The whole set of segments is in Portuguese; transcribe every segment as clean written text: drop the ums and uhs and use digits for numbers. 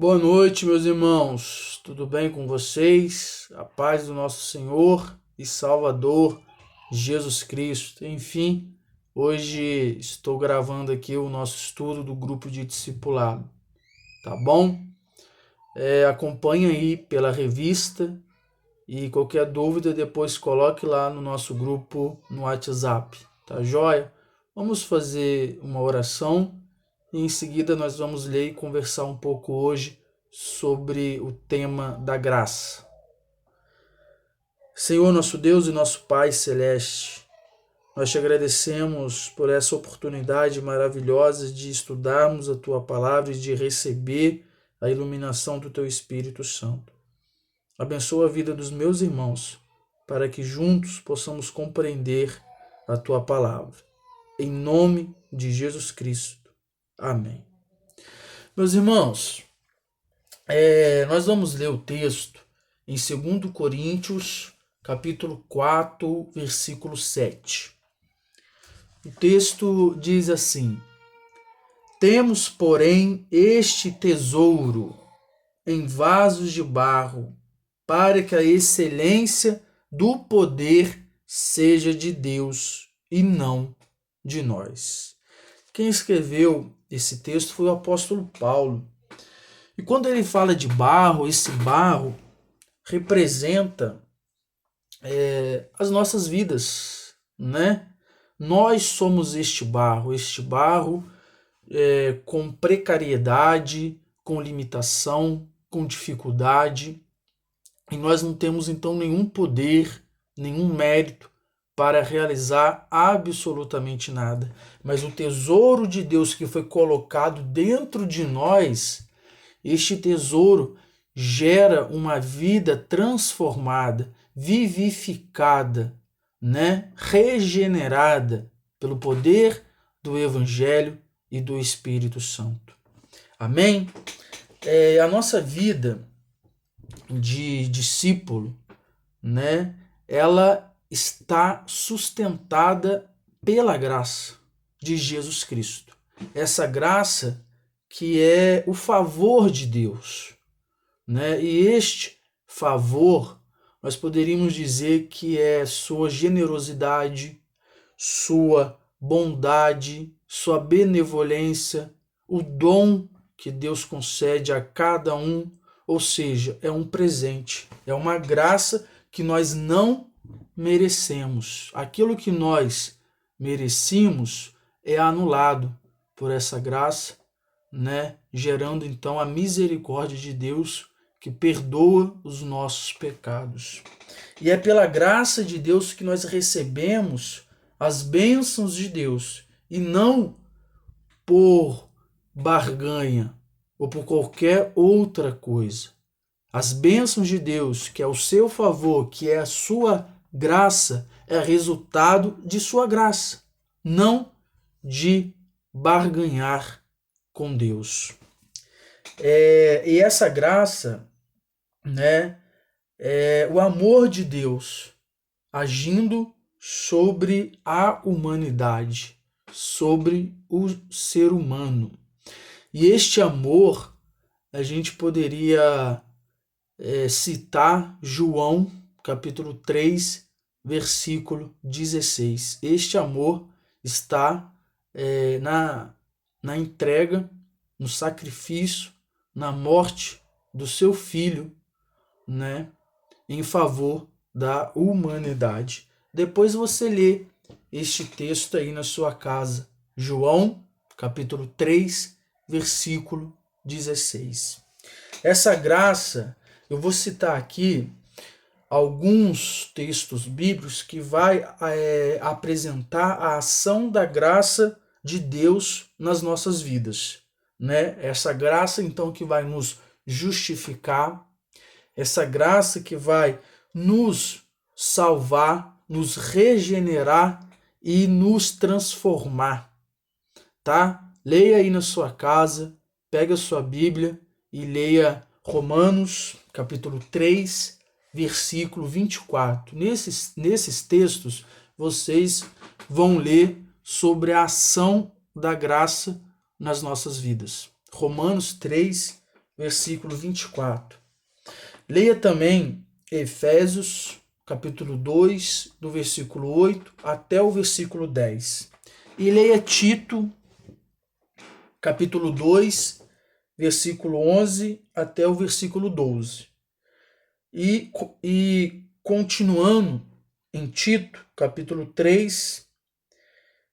Boa noite, meus irmãos. Tudo bem com vocês? A paz do nosso Senhor e Salvador Jesus Cristo. Enfim, hoje estou gravando aqui o nosso estudo do grupo de discipulado, tá bom? Acompanhe aí pela revista e qualquer dúvida depois coloque lá no nosso grupo no WhatsApp, tá joia? Vamos fazer uma oração e em seguida nós vamos ler e conversar um pouco hoje sobre o tema da graça. Senhor, nosso Deus e nosso Pai Celeste, nós te agradecemos por essa oportunidade maravilhosa de estudarmos a Tua Palavra e de receber a iluminação do Teu Espírito Santo. Abençoa a vida dos meus irmãos, para que juntos possamos compreender a Tua Palavra. Em nome de Jesus Cristo. Amém. Meus irmãos, nós vamos ler o texto em 2 Coríntios, capítulo 4, versículo 7. O texto diz assim: Temos, porém, este tesouro em vasos de barro, para que a excelência do poder seja de Deus e não de nós. Quem escreveu esse texto foi o apóstolo Paulo. E quando ele fala de barro, esse barro representa as nossas vidas, né? Nós somos este barro com precariedade, com limitação, com dificuldade, e nós não temos então nenhum poder, nenhum mérito para realizar absolutamente nada. Mas o tesouro de Deus que foi colocado dentro de nós, este tesouro gera uma vida transformada, vivificada, né? Regenerada pelo poder do Evangelho e do Espírito Santo. Amém? A nossa vida de discípulo, né? Ela está sustentada pela graça de Jesus Cristo. Essa graça que é o favor de Deus, né? E este favor, nós poderíamos dizer que é sua generosidade, sua bondade, sua benevolência, o dom que Deus concede a cada um, ou seja, é um presente, é uma graça que nós não merecemos. Aquilo que nós merecíamos é anulado por essa graça, né? Gerando então a misericórdia de Deus que perdoa os nossos pecados. E é pela graça de Deus que nós recebemos as bênçãos de Deus e não por barganha ou por qualquer outra coisa. As bênçãos de Deus, que é o seu favor, que é a sua graça, é resultado de sua graça, não de barganhar com Deus. E essa graça, né, é o amor de Deus agindo sobre a humanidade, sobre o ser humano. E este amor, a gente poderia citar João, capítulo 3, versículo 16. Este amor está na entrega, no sacrifício, na morte do seu filho, né, em favor da humanidade. Depois você lê este texto aí na sua casa. João, capítulo 3, versículo 16. Essa graça, eu vou citar aqui alguns textos bíblicos que vai apresentar a ação da graça de Deus nas nossas vidas, né? Essa graça então que vai nos justificar, essa graça que vai nos salvar, nos regenerar e nos transformar, tá? Leia aí na sua casa, pega a sua Bíblia e leia Romanos, capítulo 3, versículo 24. Nesses textos, vocês vão ler sobre a ação da graça nas nossas vidas. Romanos 3, versículo 24. Leia também Efésios, capítulo 2, do versículo 8 até o versículo 10. E leia Tito, capítulo 2, versículo 11 até o versículo 12. E continuando em Tito, capítulo 3,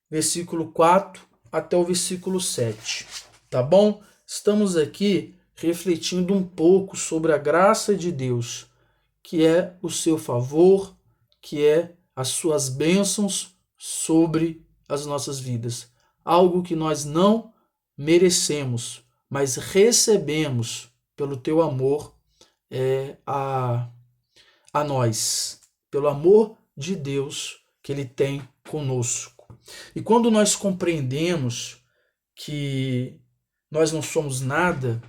versículo 4 até o versículo 7. Tá bom? Estamos aqui refletindo um pouco sobre a graça de Deus, que é o seu favor, que é as suas bênçãos sobre as nossas vidas. Algo que nós não merecemos, mas recebemos pelo teu amor a nós, pelo amor de Deus que Ele tem conosco. E quando nós compreendemos que nós não somos nada,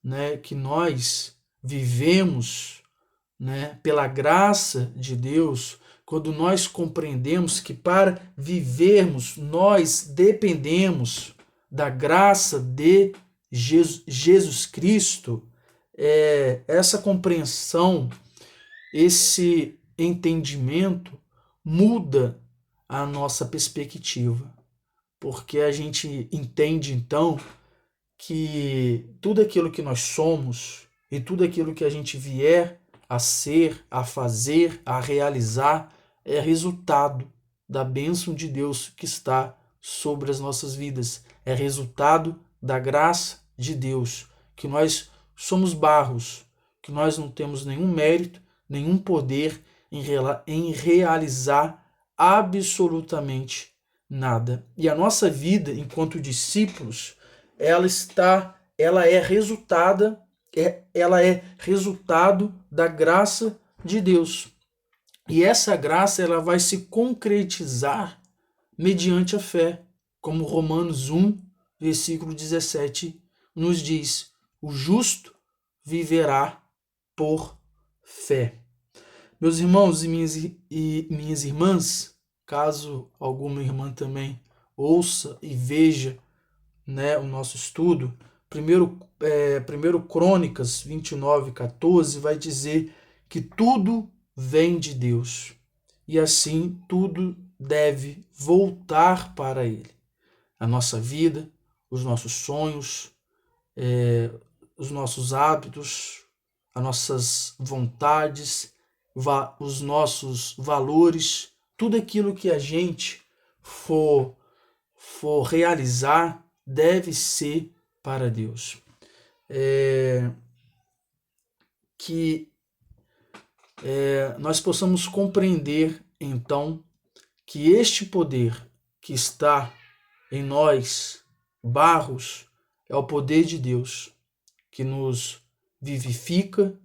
né, que nós vivemos, né, pela graça de Deus, quando nós compreendemos que para vivermos nós dependemos da graça de Jesus Cristo, essa compreensão, esse entendimento muda a nossa perspectiva, porque a gente entende então que tudo aquilo que nós somos e tudo aquilo que a gente vier a ser, a fazer, a realizar é resultado da bênção de Deus que está sobre as nossas vidas, é resultado da graça de Deus, que nós somos barros, que nós não temos nenhum mérito, nenhum poder em realizar absolutamente nada. E a nossa vida enquanto discípulos, ela é resultado da graça de Deus. E essa graça ela vai se concretizar mediante a fé, como Romanos 1, versículo 17 nos diz: o justo viverá por fé. Meus irmãos e minhas irmãs, caso alguma irmã também ouça e veja, né, o nosso estudo, primeiro Crônicas 29, 14 vai dizer que tudo vem de Deus e assim tudo deve voltar para Ele. A nossa vida, os nossos sonhos, os nossos hábitos, as nossas vontades, os nossos valores, tudo aquilo que a gente for realizar deve ser para Deus. Que nós possamos compreender, então, que este poder que está em nós, barros, é o poder de Deus, que nos vivifica,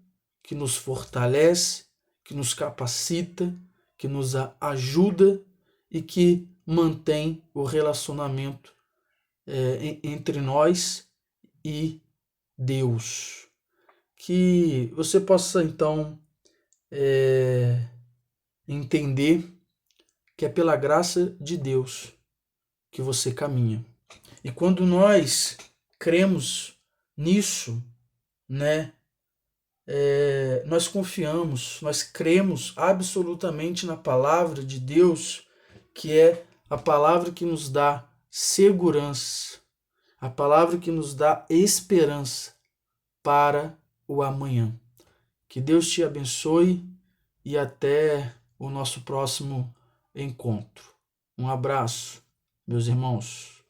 que nos fortalece, que nos capacita, que nos ajuda e que mantém o relacionamento entre nós e Deus. Que você possa, então, entender que é pela graça de Deus que você caminha. E quando nós cremos nisso, né, nós confiamos, nós cremos absolutamente na palavra de Deus, que é a palavra que nos dá segurança, a palavra que nos dá esperança para o amanhã. Que Deus te abençoe e até o nosso próximo encontro. Um abraço, meus irmãos.